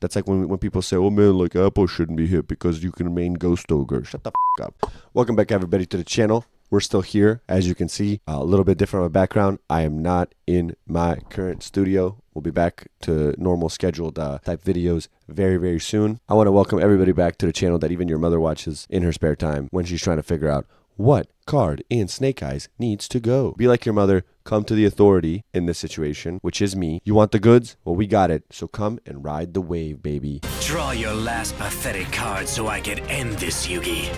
That's like when people say, oh man, like Apple shouldn't be hit because you can main Ghost Ogre. Shut the f up. Welcome back, everybody, to the channel. We're still here, as you can see. A little bit different of a background. I am not in my current studio. We'll be back to normal scheduled type videos very, very soon. I want to welcome everybody back to the channel that even your mother watches in her spare time when she's trying to figure out what card in Snake Eyes needs to go. Be like your mother. Come to the authority in this situation, which is me. You want the goods? Well, we got it. So come and ride the wave, baby. Draw your last pathetic card so I can end this, Yugi.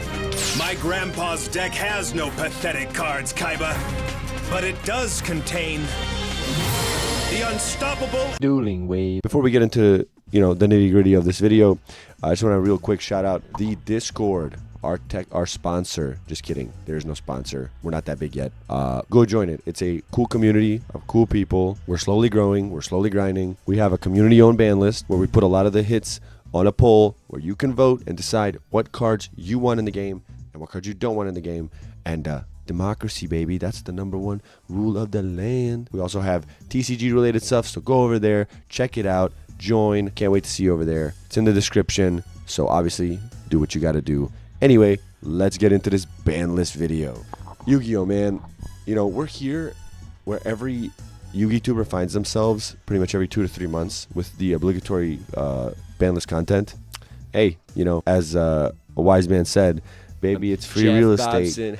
My grandpa's deck has no pathetic cards, Kaiba. But it does contain the unstoppable dueling wave. Before we get into, the nitty-gritty of this video, I just want to real quick shout out the Discord. Our sponsor. Just kidding. There's no sponsor. We're not that big yet. Go join it. It's a cool community of cool people. We're slowly growing. We're slowly grinding. We have a community-owned ban list where we put a lot of the hits on a poll where you can vote and decide what cards you want in the game and what cards you don't want in the game. And democracy, baby. That's the #1 rule of the land. We also have TCG-related stuff, so go over there. Check it out. Join. Can't wait to see you over there. It's in the description. So obviously, do what you got to do. Anyway, let's get into this ban list video. Yu-Gi-Oh, man. We're here where every Yu-Gi tuber finds themselves pretty much every 2 to 3 months with the obligatory ban list content. Hey, as a wise man said, baby, it's free real estate.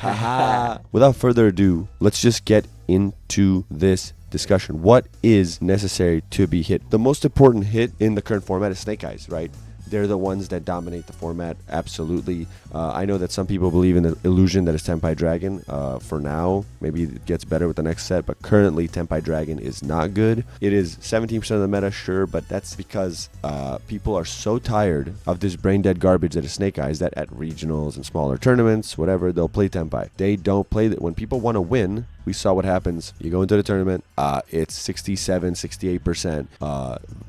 Without further ado, let's just get into this discussion. What is necessary to be hit? The most important hit in the current format is Snake Eyes, right? They're the ones that dominate the format, absolutely. I know that some people believe in the illusion that it's Tenpai Dragon. For now, maybe it gets better with the next set, but currently Tenpai Dragon is not good. It is 17% of the meta, sure, but that's because people are so tired of this brain-dead garbage that is Snake Eyes that at regionals and smaller tournaments, whatever, they'll play Tenpai. They don't play that. When people want to win, we saw what happens. You go into the tournament, it's 67, 68%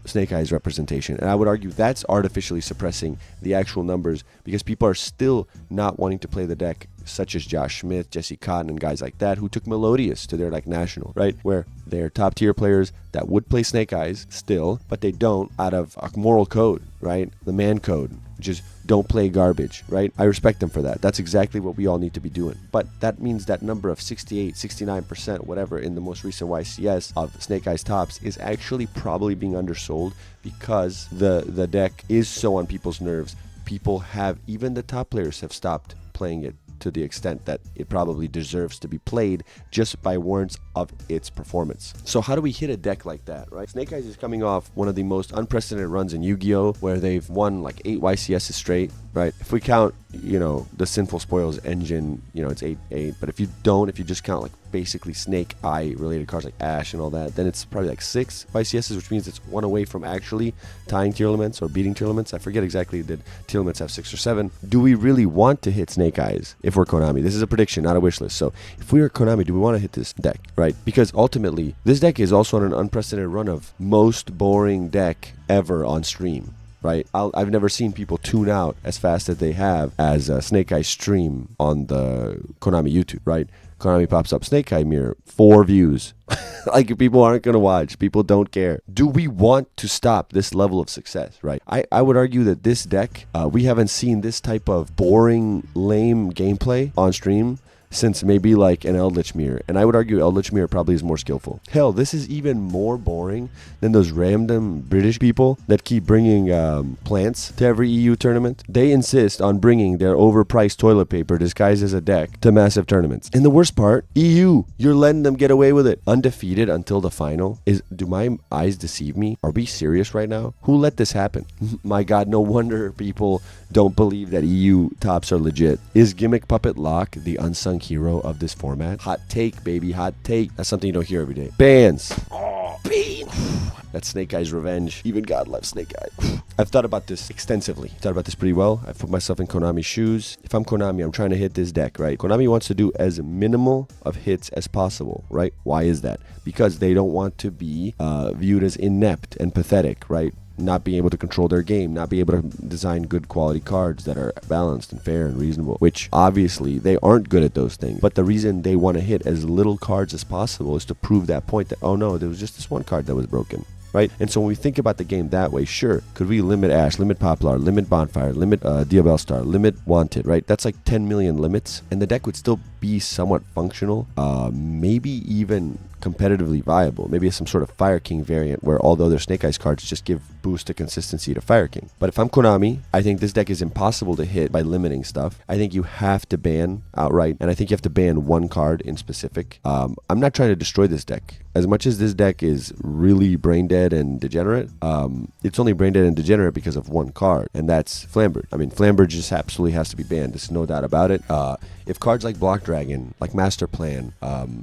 Snake Eyes representation. And I would argue that's artificially suppressing the actual numbers because people are still not wanting to play the deck, such as Josh Smith, Jesse Cotton, and guys like that who took Melodious to their national, right? Where they're top tier players that would play Snake Eyes still, but they don't out of a moral code, right? The man code, which is don't play garbage, right? I respect them for that. That's exactly what we all need to be doing. But that means that number of 68, 69%, whatever, in the most recent YCS of Snake Eyes tops is actually probably being undersold because the deck is so on people's nerves. People have, even the top players have stopped playing it to the extent that it probably deserves to be played just by warrants of its performance. So how do we hit a deck like that, right? Snake Eyes is coming off one of the most unprecedented runs in Yu-Gi-Oh, where they've won like 8 YCSs straight, right? If we count, the Sinful Spoils engine, it's 8-8. But if you just count like basically Snake Eye related cards like Ash and all that, then it's probably like 6 YCSs, which means it's one away from actually tying tier elements or beating tier elements. I forget exactly, did tier elements have 6 or 7? Do we really want to hit Snake Eyes if we're Konami? This is a prediction, not a wish list. So if we are Konami, do we want to hit this deck, right? Because ultimately, this deck is also on an unprecedented run of most boring deck ever on stream. Right, I've never seen people tune out as fast as they have as Snake Eye stream on the Konami YouTube. Right, Konami pops up Snake Eye mirror, 4 views. Like, people aren't gonna watch. People don't care. Do we want to stop this level of success? Right, I would argue that this deck, we haven't seen this type of boring, lame gameplay on stream since maybe like an Eldritch Mirror. And I would argue Eldritch Mirror probably is more skillful. Hell, this is even more boring than those random British people that keep bringing plants to every EU tournament. They insist on bringing their overpriced toilet paper disguised as a deck to massive tournaments. And the worst part, EU, you're letting them get away with it. Undefeated until the final. Do my eyes deceive me? Are we serious right now? Who let this happen? My God, no wonder people don't believe that EU tops are legit. Is Gimmick Puppet Lock the unsung hero of this format? Hot take, baby, hot take. That's something you don't hear every day. Bans. Oh, pain. That's Snake Eyes revenge. Even God loves Snake Eyes. I've thought about this extensively. Thought about this pretty well. I've put myself in Konami's shoes. If I'm Konami, I'm trying to hit this deck, right? Konami wants to do as minimal of hits as possible, right? Why is that? Because they don't want to be viewed as inept and pathetic, right? Not being able to control their game, not being able to design good quality cards that are balanced and fair and reasonable, which obviously they aren't good at those things. But the reason they want to hit as little cards as possible is to prove that point that, oh no, there was just this one card that was broken. right? And so when we think about the game that way, sure, could we limit Ash, limit Poplar, limit Bonfire, limit Diabell Star, limit Wanted, right? That's like 10 million limits, and the deck would still be somewhat functional, maybe even competitively viable. Maybe some sort of Fire King variant where all the other Snake Eyes cards just give boost to consistency to Fire King. But if I'm Konami, I think this deck is impossible to hit by limiting stuff. I think you have to ban outright, and I think you have to ban one card in specific. I'm not trying to destroy this deck. As much as this deck is really brain dead and degenerate, it's only brain dead and degenerate because of one card, and that's Flamberge. I mean, Flamberge just absolutely has to be banned. There's no doubt about it. If cards like Block Dragon, like Master Plan,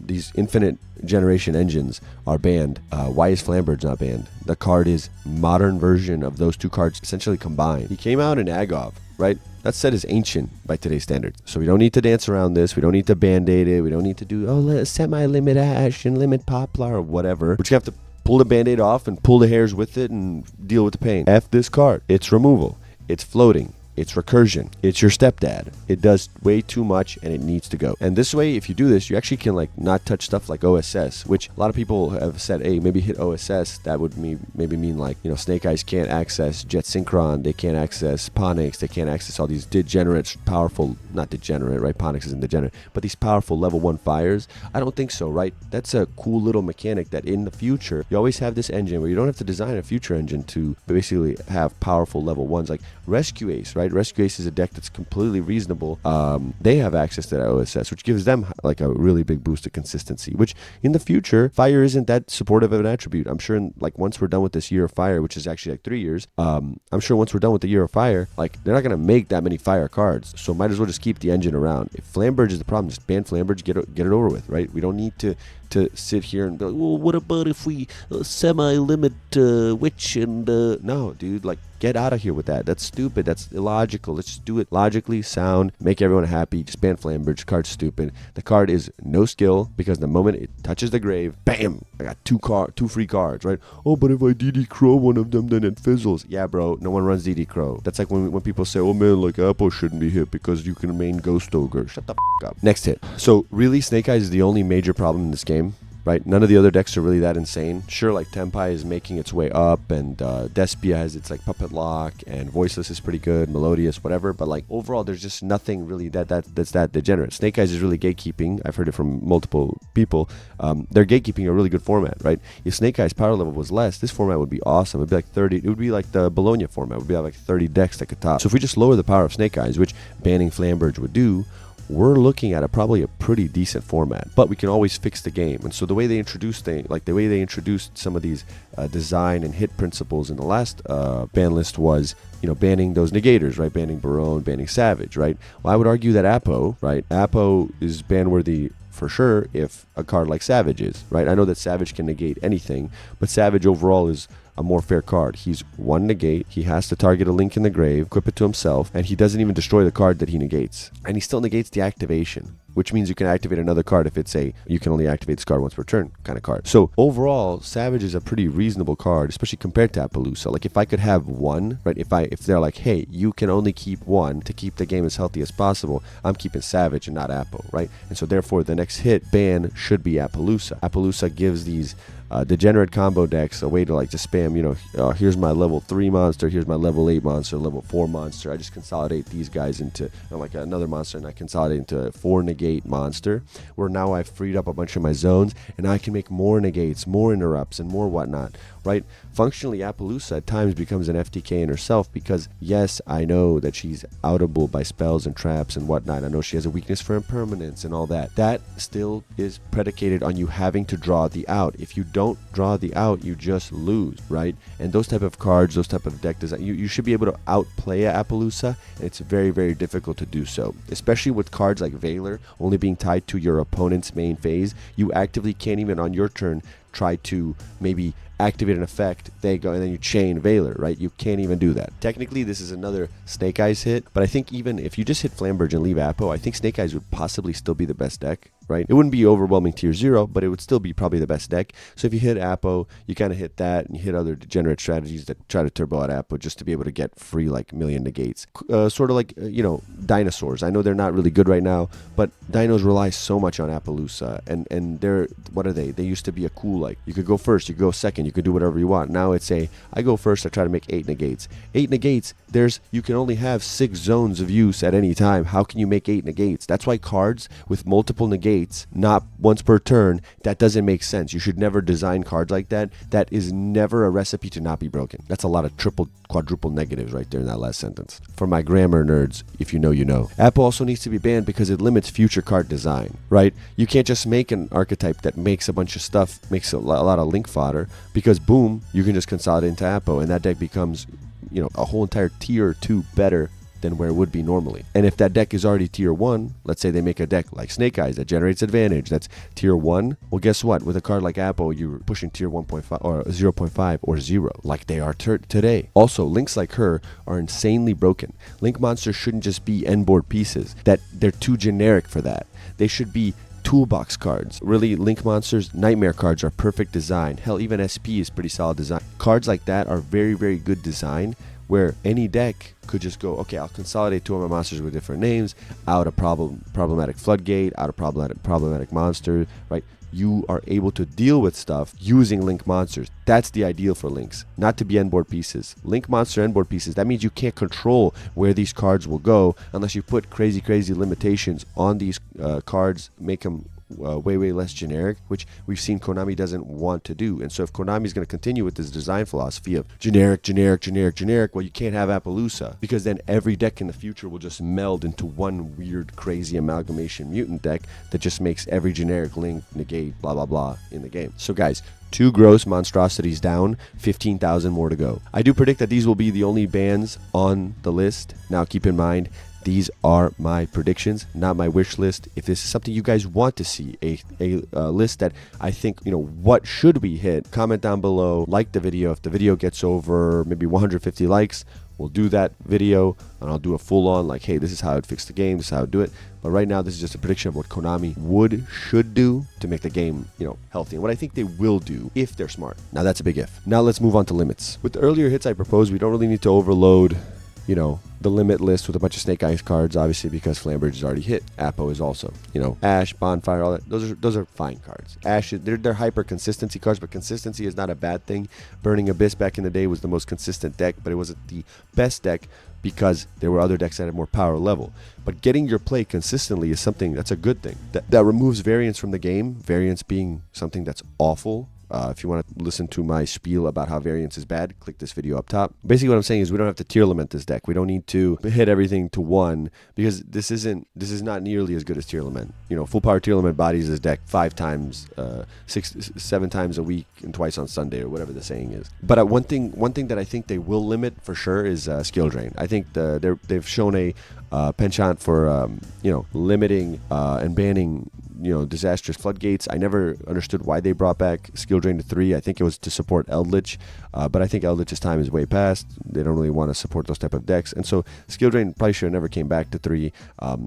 these infinite generation engines are banned, why is Flamberge not banned? The card is modern version of those two cards essentially combined. He came out in Agov, right? That set is ancient by today's standards. So we don't need to dance around this. We don't need to band-aid it. We don't need to do, semi-limit Ash and limit Poplar or whatever. We're just going to have to pull the band-aid off and pull the hairs with it and deal with the pain. F this card. It's removal. It's floating. It's recursion. It's your stepdad. It does way too much and it needs to go. And this way, if you do this, you actually can like not touch stuff like OSS, which a lot of people have said, hey, maybe hit OSS. That would maybe mean like, Snake Eyes can't access Jet Synchron. They can't access Ponix. They can't access all these degenerate, powerful, not degenerate, right? Ponix isn't degenerate, but these powerful level 1 fires. I don't think so, right? That's a cool little mechanic that in the future, you always have this engine where you don't have to design a future engine to basically have powerful level 1s like Rescue Ace, right? Rescue Ace is a deck that's completely reasonable. They have access to that OSS, which gives them like a really big boost of consistency, which in the future, fire isn't that supportive of an attribute. I'm sure once we're done with this year of fire, which is actually like 3 years, I'm sure once we're done with the year of fire, like they're not going to make that many fire cards. So might as well just keep the engine around. If Flamberge is the problem, just ban Flamberge, get it over with, right? We don't need to sit here and be like, well, what about if we semi-limit Witch and no, dude, like get out of here with that. That's stupid. That's illogical. Let's just do it logically, sound, make everyone happy. Just ban Flamberge. Card's stupid. The card is no skill because the moment it touches the grave, bam, I got two free cards, right? Oh, but if I DD Crow one of them, then it fizzles. Yeah, bro, no one runs DD Crow. That's like when people say, oh man, like Apple shouldn't be hit because you can main Ghost Ogre. Shut the f up. Next hit. So really, Snake Eyes is the only major problem in this game. Right, none of the other decks are really that insane. Sure, like Tempai is making its way up, and Despia has its like Puppet Lock, and Voiceless is pretty good, Melodious, whatever. But like overall, there's just nothing really that's that degenerate. Snake Eyes is really gatekeeping. I've heard it from multiple people. They're gatekeeping a really good format, right? If Snake Eyes power level was less, this format would be awesome. It'd be like 30. It would be like the Bologna format. It would be like 30 decks that could top. So if we just lower the power of Snake Eyes, which banning Flamberge would do, we're looking at probably a pretty decent format, but we can always fix the game. And so the way they introduced some of these design and hit principles in the last ban list was, banning those negators, right? Banning Barone, banning Savage, right? Well, I would argue that Apo, right? Apo is ban worthy for sure if a card like Savage is, right? I know that Savage can negate anything, but Savage overall is a more fair card. He's one negate. He has to target a link in the grave, equip it to himself, and he doesn't even destroy the card that he negates. And he still negates the activation, which means you can activate another card if it's you can only activate this card once per turn kind of card. So overall, Savage is a pretty reasonable card, especially compared to Appaloosa. Like if I could have one, right? If they're like, hey, you can only keep one to keep the game as healthy as possible, I'm keeping Savage and not Appo, right? And so therefore, the next hit ban should be Appaloosa. Appaloosa gives these degenerate combo decks a way to like just spam, here's my level 3 monster, here's my level 8 monster, level 4 monster. I just consolidate these guys into like another monster, and I consolidate into a 4 negate monster, where now I've freed up a bunch of my zones, and I can make more negates, more interrupts, and more whatnot, right? Functionally, Appaloosa at times becomes an FTK in herself because, yes, I know that she's outable by spells and traps and whatnot. I know she has a weakness for impermanence and all that. That still is predicated on you having to draw the out. If you don't draw the out, you just lose, right? And those type of cards, those type of deck design, you should be able to outplay a Appaloosa, and it's very, very difficult to do so, especially with cards like Valor only being tied to your opponent's main phase. You actively can't even on your turn try to maybe activate an effect, they go, and then you chain Valor, right? You can't even do that. Technically, this is another Snake Eyes hit, but I think even if you just hit Flamberge and leave Appo, I think Snake Eyes would possibly still be the best deck. right? It wouldn't be overwhelming tier 0, but it would still be probably the best deck. So if you hit Appo, you kind of hit that, and you hit other degenerate strategies that try to turbo out Appo just to be able to get free like million negates. Sort of like, dinosaurs. I know they're not really good right now, but dinos rely so much on Appaloosa, and they're, what are they? They used to be a cool, like, you could go first, you could go second, you could do whatever you want. Now it's I go first, I try to make 8 negates. 8 negates, you can only have 6 zones of use at any time. How can you make 8 negates? That's why cards with multiple negates, not once per turn, that doesn't make sense. You should never design cards like that. That is never a recipe to not be broken. That's a lot of triple, quadruple negatives right there in that last sentence. For my grammar nerds, if you know, you know. Appo also needs to be banned because it limits future card design, right? You can't just make an archetype that makes a bunch of stuff, makes a lot of link fodder, because boom, you can just consolidate into Appo, and that deck becomes, a whole entire tier or 2 better than where it would be normally. And if that deck is already tier 1, let's say they make a deck like Snake Eyes that generates advantage, that's tier 1, well, guess what? With a card like Appo, you're pushing tier 1.5 or 0.5 or 0, like they are today. Also, links like her are insanely broken. Link monsters shouldn't just be end-board pieces. That they're too generic for that. They should be toolbox cards. Really, Link monsters, nightmare cards are perfect design. Hell, even SP is pretty solid design. Cards like that are very, very good design, where any deck could just go, okay, I'll consolidate 2 of my monsters with different names, out a problematic floodgate, out a problematic monster, right? You are able to deal with stuff using Link monsters. That's the ideal for Links, not to be end-board pieces. Link monster end-board pieces, that means you can't control where these cards will go unless you put crazy limitations on these cards, make them way less generic, which we've seen Konami doesn't want to do. And so if Konami is going to continue with this design philosophy of generic, well, you can't have Appaloosa, because then every deck in the future will just meld into one weird, crazy amalgamation mutant deck that just makes every generic link negate blah blah blah in the game. So guys, 2 gross monstrosities down, 15,000 more to go. I do predict that these will be the only bans on the list. Now keep in mind, these are my predictions, not my wish list. If this is something you guys want to see, a list that I think, what should we hit, comment down below, like the video. If the video gets over maybe 150 likes, we'll do that video, and I'll do a full-on, like, hey, this is how I'd fix the game, this is how I'd do it. But right now, this is just a prediction of what Konami should do to make the game, healthy, and what I think they will do if they're smart. Now, that's a big if. Now, let's move on to limits. With the earlier hits I proposed, we don't really need to overload, the limit list with a bunch of Snake Eyes cards, obviously, because Flamberge is already hit. Appo is also, Ash, Bonfire, all that. Those are fine cards. Ash, they're hyper consistency cards, but consistency is not a bad thing. Burning Abyss back in the day was the most consistent deck, but it wasn't the best deck because there were other decks that had more power level. But getting your play consistently is something that's a good thing. That removes variance from the game, variance being something that's awful. If you want to listen to my spiel about how variance is bad, click this video up top. Basically what I'm saying is we don't have to tier lament this deck. We don't need to hit everything to 1, because this is not nearly as good as tier lament. Full power tier lament bodies this deck 5 times, 7 times a week and twice on Sunday, or whatever the saying is. But one thing that I think they will limit for sure is skill drain. I think they've shown a penchant for limiting and banning disastrous floodgates. I never understood why they brought back skill drain to 3. I think it was to support Eldritch, but I think Eldritch's time is way past. They don't really want to support those type of decks, and so skill drain probably should have never came back to 3.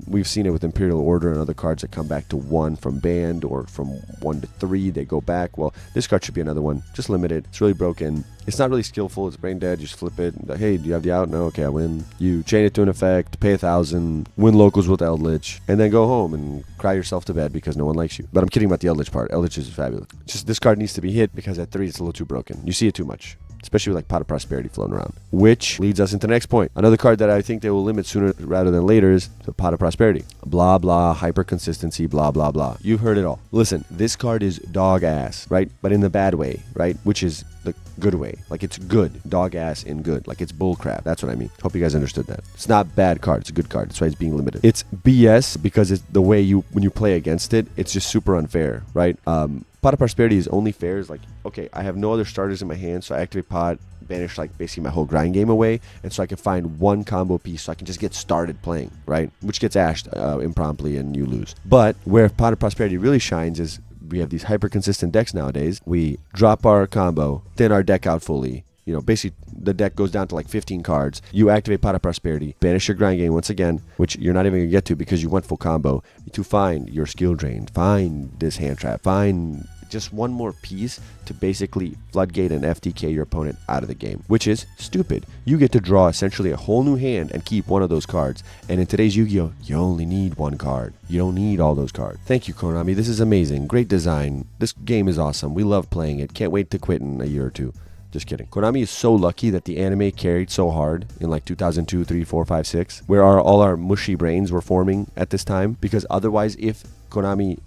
We've seen it with Imperial Order and other cards that come back to 1 from banned, or from 1 to 3 they go back. Well, this card should be another one. Just limited. It's really broken. It's not really skillful. It's brain dead. You just flip it. Hey, do you have the out? No. Okay, I win. You chain it to an effect, pay 1,000, win locals with Eldritch, and then go home and cry yourself to bed because no one likes you. But I'm kidding about the Eldritch part. Eldritch is fabulous. Just this card needs to be hit because at 3 it's a little too broken. You see it too much, especially with like Pot of Prosperity floating around. Which leads us into the next point. Another card that I think they will limit sooner rather than later is the Pot of Prosperity. Blah, blah, hyper consistency, blah, blah, blah. You've heard it all. Listen, this card is dog ass, right? But in the bad way, right? Which is the good way. Like, it's good. Dog ass in good. Like, it's bull crap. That's what I mean. Hope you guys understood that. It's not bad card. It's a good card. That's why it's being limited. It's BS because it's the way when you play against it, it's just super unfair, right? Pot of Prosperity is only fair is like, okay, I have no other starters in my hand, so I activate Pot, banish like basically my whole grind game away, and so I can find one combo piece so I can just get started playing, right? Which gets ashed impromptu and you lose. But where Pot of Prosperity really shines is we have these hyper consistent decks nowadays. We drop our combo, thin our deck out fully, basically the deck goes down to like 15 cards. You activate Pot of Prosperity, banish your grind game once again, which you're not even going to get to because you went full combo, to find your skill drain, find this hand trap, find just one more piece to basically floodgate and FTK your opponent out of the game, which is stupid. You get to draw essentially a whole new hand and keep one of those cards. And in today's Yu-Gi-Oh, you only need one card. You don't need all those cards. Thank you, Konami. This is amazing. Great design. This game is awesome. We love playing it. Can't wait to quit in a year or two. Just kidding. Konami is so lucky that the anime carried so hard in like 2002, 3, 4, 5, 6, where all our mushy brains were forming at this time. Because otherwise, if Konami,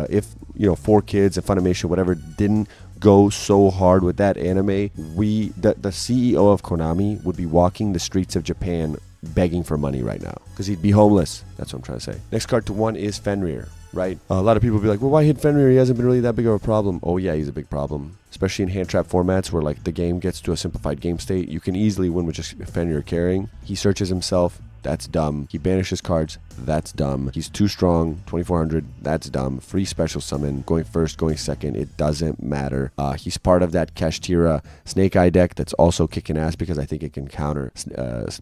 if 4Kids and Funimation, whatever, didn't go so hard with that anime, the CEO of Konami would be walking the streets of Japan begging for money right now because he'd be homeless. That's what I'm trying to say. Next card to 1 is Fenrir. Right? A lot of people will be like, well, why hit Fenrir? He hasn't been really that big of a problem. Oh, yeah, he's a big problem. Especially in hand trap formats where like the game gets to a simplified game state. You can easily win with just Fenrir carrying. He searches himself. That's dumb. He banishes cards. That's dumb. He's too strong. 2400. That's dumb. Free special summon. Going first, going second. It doesn't matter. He's part of that Kashtira Snake Eye deck that's also kicking ass because I think it can counter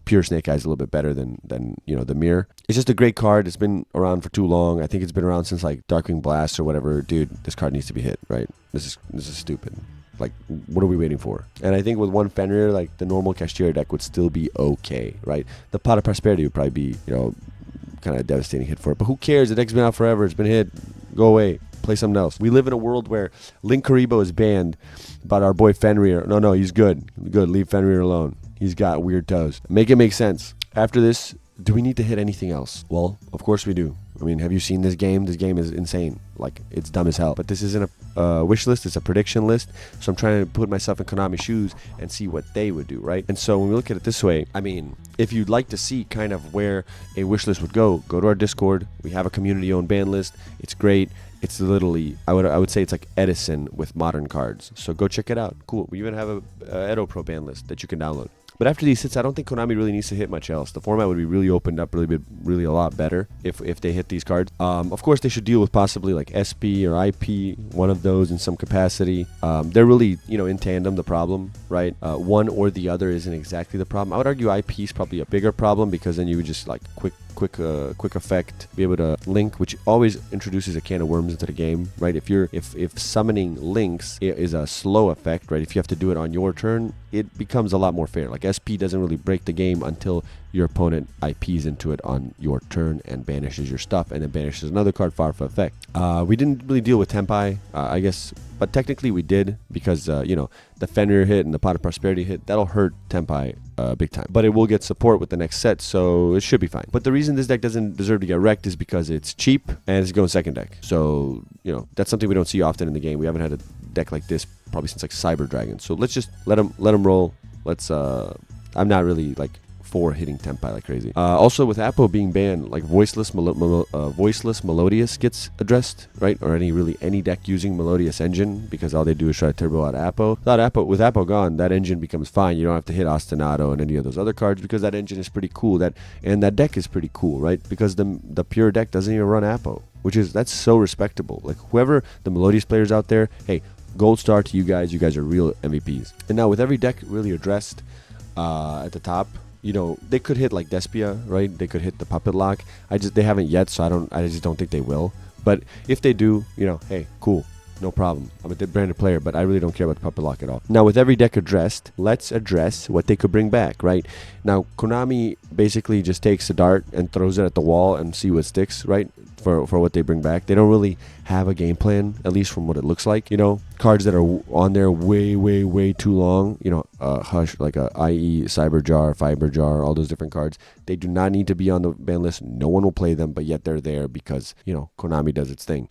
pure Snake Eyes a little bit better than the Mirror. It's just a great card. It's been around for too long. I think it's been around since like Darkwing Blast or whatever. Dude, this card needs to be hit, right? This is stupid. Like, what are we waiting for? And I think with one Fenrir, like, the normal Kashtira deck would still be okay, right? The Pot of Prosperity would probably be, kind of a devastating hit for it. But who cares? The deck's been out forever. It's been hit. Go away. Play something else. We live in a world where Link Karibo is banned, but our boy Fenrir, no, he's good. Good. Leave Fenrir alone. He's got weird toes. Make it make sense. After this, do we need to hit anything else? Well, of course we do. I mean, have you seen this game? This game is insane. Like, it's dumb as hell. But this isn't a wish list. It's a prediction list. So I'm trying to put myself in Konami's shoes and see what they would do, right? And so when we look at it this way, I mean, if you'd like to see kind of where a wish list would go to our Discord. We have a community-owned ban list. It's great. It's literally, I would say it's like Edison with modern cards. So go check it out. Cool. We even have a Edo Pro ban list that you can download. But after these hits, I don't think Konami really needs to hit much else. The format would be really opened up really a lot better if they hit these cards. Of course, they should deal with possibly like SP or IP, one of those in some capacity. They're really, in tandem, the problem, right? One or the other isn't exactly the problem. I would argue IP is probably a bigger problem because then you would just like quick effect, be able to link, which always introduces a can of worms into the game, right? If summoning links is a slow effect, right? If you have to do it on your turn, it becomes a lot more fair. Like SP doesn't really break the game until your opponent IPs into it on your turn and banishes your stuff and then banishes another card for effect. We didn't really deal with Tenpai, I guess, but technically we did because, the Fenrir hit and the Pot of Prosperity hit, that'll hurt Tenpai big time. But it will get support with the next set, so it should be fine. But the reason this deck doesn't deserve to get wrecked is because it's cheap and it's going second deck. So, that's something we don't see often in the game. We haven't had a deck like this probably since like Cyber Dragon. So let's just let them roll. I'm not really like for hitting Tenpai like crazy. Also with Appo being banned, like voiceless Melodious gets addressed, right? Or any deck using Melodious engine, because all they do is try to turbo out Appo. With Appo gone, that engine becomes fine. You don't have to hit Ostinato and any of those other cards because that engine is pretty cool. That deck is pretty cool, right? Because the pure deck doesn't even run Appo, that's so respectable. Like whoever the Melodious players out there, hey, gold star to you guys. You guys are real MVPs. And now with every deck really addressed at the top, they could hit like Despia, right? They could hit the Puppet Lock. They haven't yet, so I just don't think they will. But if they do, hey, cool, no problem. I'm a branded player, but I really don't care about the Puppet Lock at all. Now, with every deck addressed, let's address what they could bring back, right? Now, Konami basically just takes a dart and throws it at the wall and see what sticks, right? For what they bring back. They don't really have a game plan, at least from what it looks like. Cards that are on there way too long. Hush, like IE, Cyber Jar, Fiber Jar, all those different cards. They do not need to be on the ban list. No one will play them, but yet they're there because, Konami does its thing.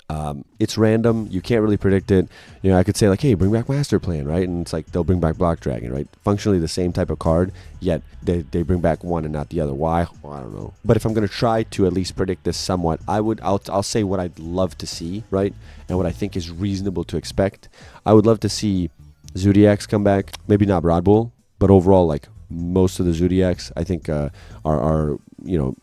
It's random. You can't really predict it. I could say like, hey, bring back Master Plan, right? And it's like they'll bring back Block Dragon, right? Functionally the same type of card, yet they bring back one and not the other. Why? Well, I don't know. But if I'm going to try to at least predict this somewhat, I'll say what I'd love to see, right? And what I think is reasonable to expect. I would love to see Zodiacs come back. Maybe not Broad Bull, but overall like most of the Zodiacs, I think, are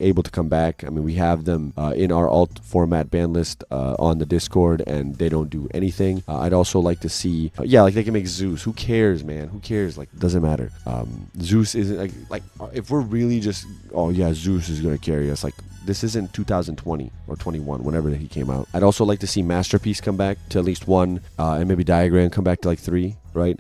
able to come back. I mean, we have them in our alt format ban list on the Discord, and they don't do anything. I'd also like to see, like they can make Zeus. Who cares, man? Who cares? Like, doesn't matter. Zeus isn't like if we're really just, oh yeah, Zeus is gonna carry us. Like, this isn't 2020 or 21, whenever he came out. I'd also like to see Masterpiece come back to at least 1, and maybe Diagram come back to like 3, right?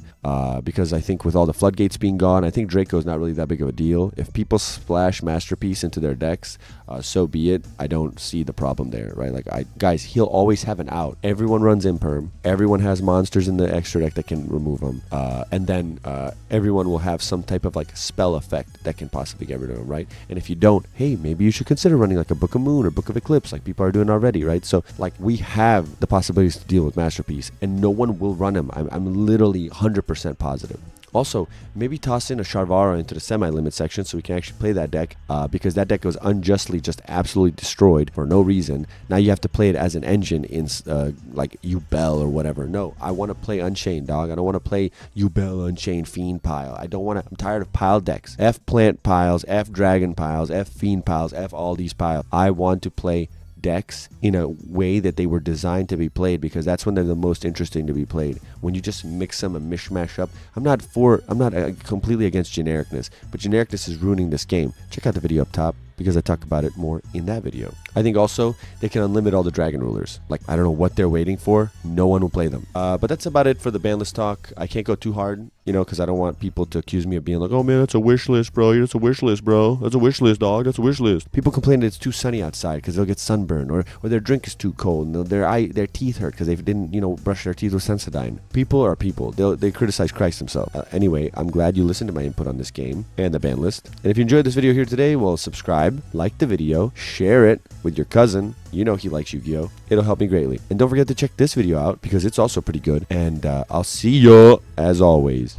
Because I think with all the floodgates being gone, I think Draco's not really that big of a deal. If people splash Masterpiece into their decks, so be it. I don't see the problem there, right? Like, guys, he'll always have an out. Everyone runs Imperm. Everyone has monsters in the extra deck that can remove them. And then everyone will have some type of like spell effect that can possibly get rid of them, right? And if you don't, hey, maybe you should consider running like a Book of Moon or Book of Eclipse, like people are doing already, right? So like, we have the possibilities to deal with Masterpiece, and no one will run him. I'm literally 100% positive. Also, maybe toss in a Sharvara into the semi-limit section so we can actually play that deck, because that deck was unjustly just absolutely destroyed for no reason. Now you have to play it as an engine in like Yubel or whatever. No, I want to play Unchained, dog. I don't want to play Yubel, Unchained, Fiend pile. I don't want to. I'm tired of pile decks. F plant piles, F dragon piles, F fiend piles, F all these piles. I want to play decks in a way that they were designed to be played, because that's when they're the most interesting to be played. When you just mix them and mishmash up, I'm not completely against genericness, but genericness is ruining this game. Check out the video up top, because I talk about it more in that video. I think also they can unlimit all the dragon rulers. Like, I don't know what they're waiting for. No one will play them. But that's about it for the ban list talk. I can't go too hard, because I don't want people to accuse me of being like, oh man, that's a wish list, bro. That's a wish list, bro. That's a wish list, dog. That's a wish list. People complain that it's too sunny outside because they'll get sunburn, or their drink is too cold, and their teeth hurt because they didn't, brush their teeth with Sensodyne. People are people. They criticize Christ himself. Anyway, I'm glad you listened to my input on this game and the ban list. And if you enjoyed this video here today, well, subscribe, like the video, share it with your cousin. He likes Yu-Gi-Oh! It'll help me greatly. And don't forget to check this video out, because it's also pretty good. And I'll see you as always.